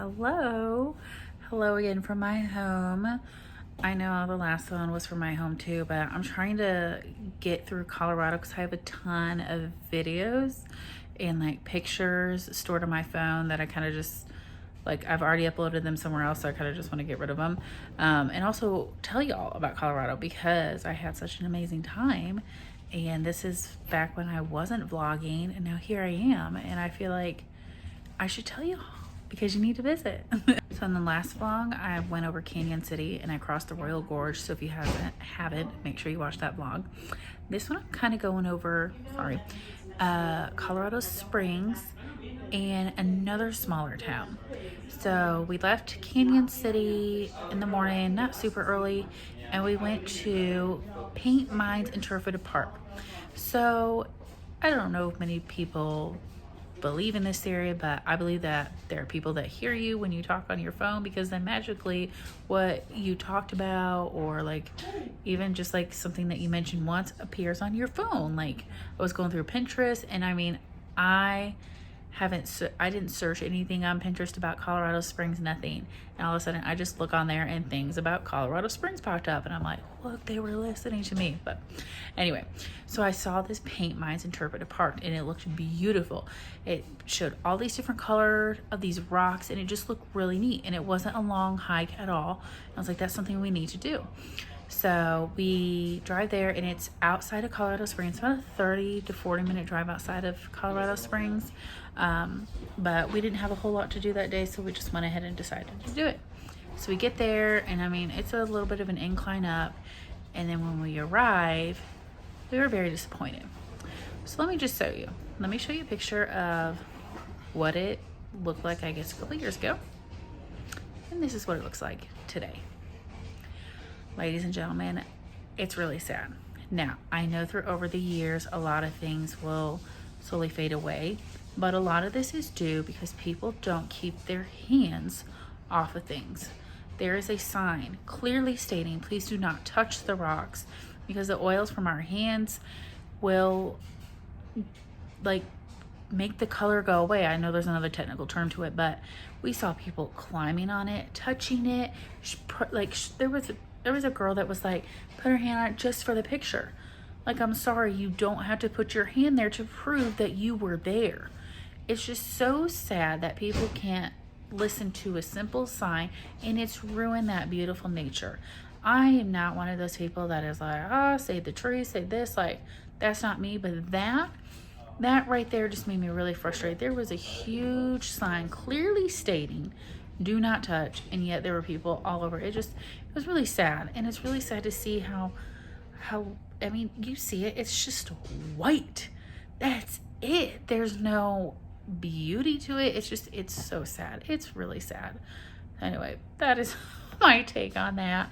Hello. Hello again from my home. I know the last one was from my home too, but I'm trying to get through Colorado because I have a ton of videos and like pictures stored on my phone that I kind of just like I've already uploaded them somewhere else, so I kind of just want to get rid of them. And also tell y'all about Colorado because I had such an amazing time. And this is back when I wasn't vlogging, and now here I am, and I feel like I should tell you all because you need to visit. So in the last vlog, I went over Canyon City and I crossed the Royal Gorge. So if you haven't, make sure you watch that vlog. This one I'm kind of going over, Colorado Springs and another smaller town. So we left Canyon City in the morning, not super early, and we went to Paint Mines Interpretive Park. So I don't know if many people believe in this theory, but I believe that there are people that hear you when you talk on your phone, because then magically what you talked about, or like even just like something that you mentioned once, appears on your phone. Like I was going through Pinterest, and I mean, I didn't search anything on Pinterest about Colorado Springs, nothing. And all of a sudden I just look on there and things about Colorado Springs popped up, and I'm like, look, they were listening to me. But anyway, so I saw this Paint Mines Interpretive Park, and it looked beautiful. It showed all these different colors of these rocks, and it just looked really neat. And it wasn't a long hike at all. I was like, that's something we need to do. So we drive there, and it's outside of Colorado Springs, about a 30 to 40 minute drive outside of Colorado Springs. But we didn't have a whole lot to do that day, so we just went ahead and decided to do it. So we get there, and I mean, it's a little bit of an incline up, and then when we arrive, we were very disappointed. So let me just show you. Let me show you a picture of what it looked like, I guess, a couple years ago. And this is what it looks like today. Ladies and gentlemen, it's really sad. Now, I know over the years, a lot of things will slowly fade away, but a lot of this is due because people don't keep their hands off of things. There is a sign clearly stating, please do not touch the rocks, because the oils from our hands will like make the color go away. I know there's another technical term to it, but we saw people climbing on it, touching it. There was a girl that was like, put her hand on it just for the picture. Like, I'm sorry, you don't have to put your hand there to prove that you were there. It's just so sad that people can't listen to a simple sign, and it's ruined that beautiful nature. I am not one of those people that is like, save the trees, save this. Like, that's not me. But that right there just made me really frustrated. There was a huge sign clearly stating, do not touch, and yet there were people all over. It was really sad. And it's really sad to see how I mean, you see it, it's just white. That's it. There's no beauty to it. It's so sad. It's really sad. Anyway, that is my take on that.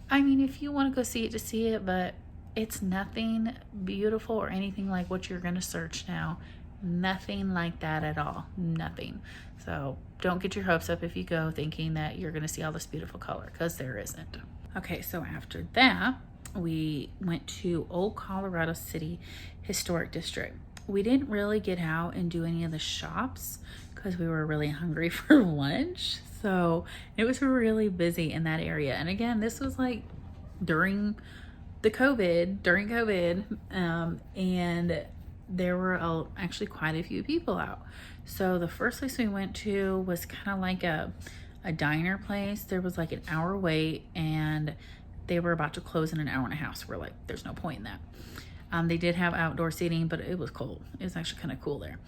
I mean, if you want to go see it, to see it, but it's nothing beautiful or anything like what you're going to search now. Nothing like that at all. Nothing. So don't get your hopes up if you go thinking that you're going to see all this beautiful color, because there isn't. Okay, so after that, we went to Old Colorado City Historic District. We didn't really get out and do any of the shops because we were really hungry for lunch. So it was really busy in that area. And again, this was like during COVID, and there were actually quite a few people out. So the first place we went to was kind of like a diner place. There was like an hour wait, and they were about to close in an hour and a half. So we're like, there's no point in that. They did have outdoor seating, but it was cold. It was actually kind of cool there.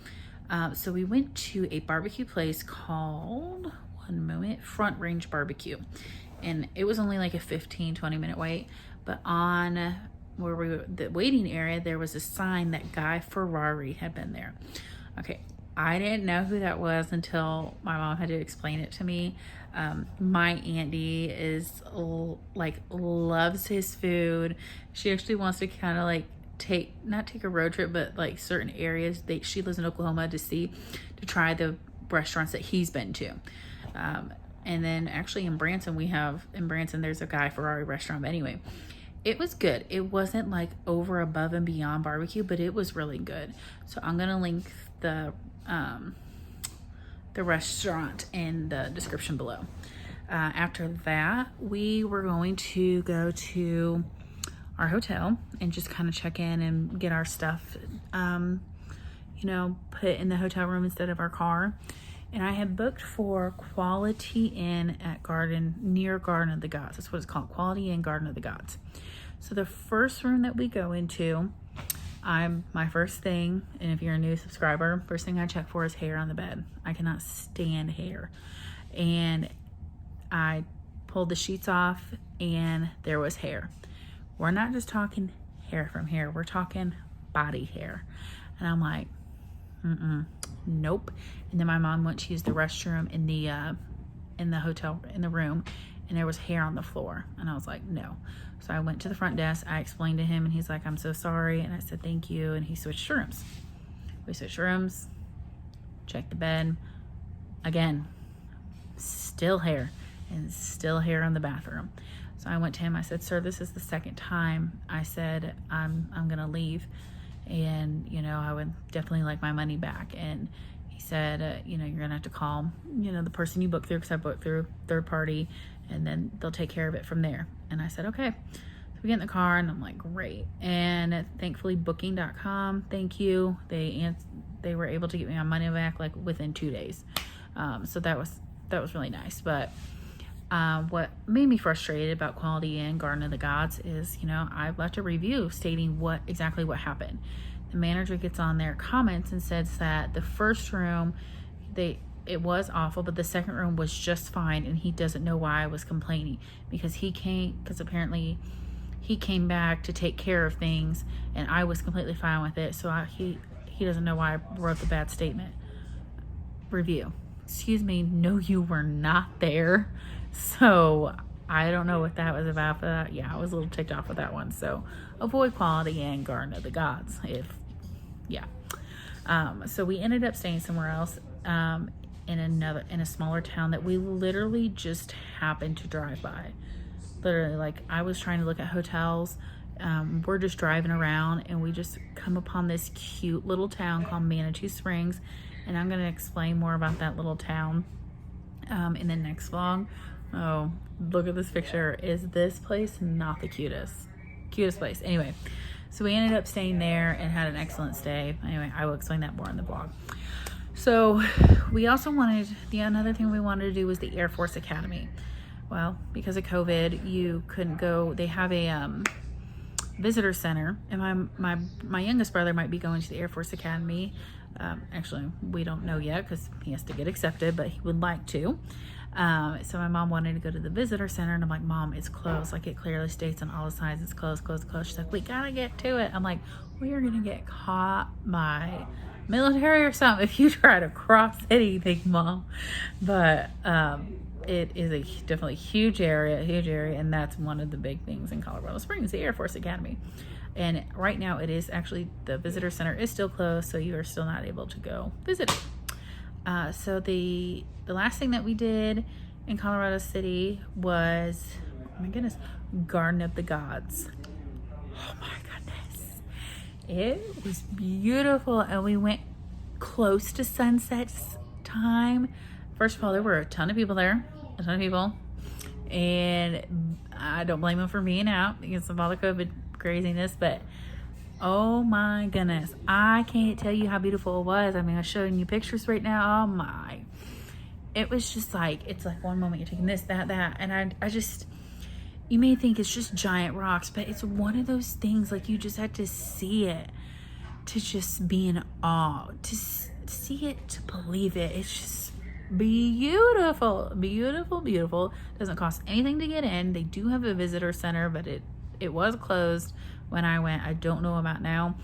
So we went to a barbecue place called, Front Range Barbecue. And it was only like a 15-20 minute wait. But on the waiting area, there was a sign that Guy Ferrari had been there. Okay, I didn't know who that was until my mom had to explain it to me. My auntie is loves his food. She actually wants to kind of like not take a road trip, but like certain areas she lives in Oklahoma to try the restaurants that he's been to. And then actually in Branson there's a Guy Ferrari restaurant. But anyway, it was good. It wasn't like over, above and beyond barbecue, but it was really good. So I'm gonna link the the restaurant in the description below. After that, we were going to go to our hotel and just kind of check in and get our stuff, put in the hotel room instead of our car. And I had booked for Quality Inn at near Garden of the Gods. That's what it's called, Quality Inn, Garden of the Gods. So the first room that we go into, my first thing, and if you're a new subscriber, first thing I check for is hair on the bed. I cannot stand hair. And I pulled the sheets off and there was hair. We're not just talking hair from hair, we're talking body hair. And I'm like, nope. And then my mom went to use the restroom in the hotel, in the room, and there was hair on the floor. And I was like, no. So I went to the front desk, I explained to him, and he's like, I'm so sorry. And I said, thank you. And he switched rooms. We switched rooms, checked the bed. Again, still hair, and still hair in the bathroom. So I went to him, I said, sir, this is the second time I said I'm gonna leave, and I would definitely like my money back. And he said, you're gonna have to call the person you booked through, because I booked through third party, and then they'll take care of it from there. And I said, okay. So we get in the car and I'm like, great. And thankfully booking.com, thank you, they were able to get me my money back like within 2 days. So that was really nice. But what made me frustrated about Quality Inn, Garden of the Gods is, I left a review stating exactly what happened. The manager gets on their comments and says that the first room, it was awful, but the second room was just fine, and he doesn't know why I was complaining, because apparently he came back to take care of things and I was completely fine with it. So he doesn't know why I wrote the bad review. Excuse me, no, you were not there. So I don't know what that was about, but yeah, I was a little ticked off with that one. So avoid Quality Inn, Garden of the Gods. So we ended up staying somewhere else, in a smaller town that we literally just happened to drive by. Literally, like, I was trying to look at hotels. We're just driving around and we just come upon this cute little town called Manitou Springs. And I'm going to explain more about that little town in the next vlog. Oh, look at this picture. Is this place not the cutest place? Anyway, so we ended up staying there and had an excellent stay. Anyway, I will explain that more in the vlog. So we also another thing we wanted to do was the Air Force Academy. Well, because of COVID, you couldn't go. They have a visitor center, and my youngest brother might be going to the Air Force Academy. Actually, we don't know yet because he has to get accepted, but he would like to. So my mom wanted to go to the visitor center, and I'm like, Mom, it's closed. Like, it clearly states on all the signs it's closed. She's like, we gotta get to it. I'm like, we are gonna get caught by military or something if you try to cross anything, Mom. But it is definitely huge area, and that's one of the big things in Colorado Springs, the Air Force Academy. And right now it is actually, the visitor center is still closed, so you are still not able to go visit it. So the last thing that we did in Colorado City was, oh my goodness, Garden of the Gods. Oh my goodness. It was beautiful, and we went close to sunset time. First of all, there were a ton of people there, and I don't blame them for being out because of all the COVID craziness, but oh my goodness, I can't tell you how beautiful it was. I mean, I'm showing you pictures right now. Oh my, it was just like, it's like one moment you're taking this, that, and I just, you may think it's just giant rocks, but it's one of those things, like, you just had to see it to just be in awe, to see it to believe it. It's just beautiful. Doesn't cost anything to get in. They do have a visitor center, but it was closed when I went. I don't know about now,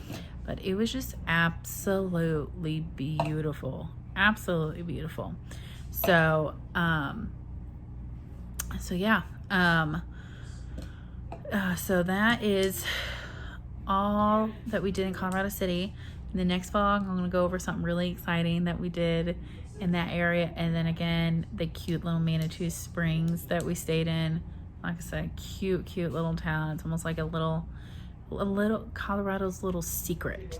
but it was just absolutely beautiful. So yeah, so that is all that we did in Colorado City. In the next vlog, I'm going to go over something really exciting that we did in that area, and then again, the cute little Manitou Springs that we stayed in. Like I said, cute little town. It's almost like a little Colorado's little secret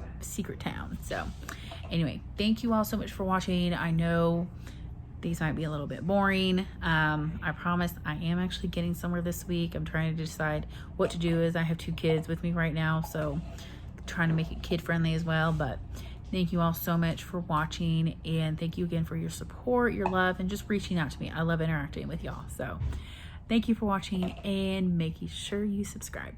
town. So anyway, thank you all so much for watching. I know these might be a little bit boring. I promise I am actually getting somewhere this week. I'm trying to decide what to do, as I have 2 kids with me right now, so trying to make it kid friendly as well. But thank you all so much for watching, and thank you again for your support, your love, and just reaching out to me. I love interacting with y'all. So thank you for watching, and making sure you subscribe.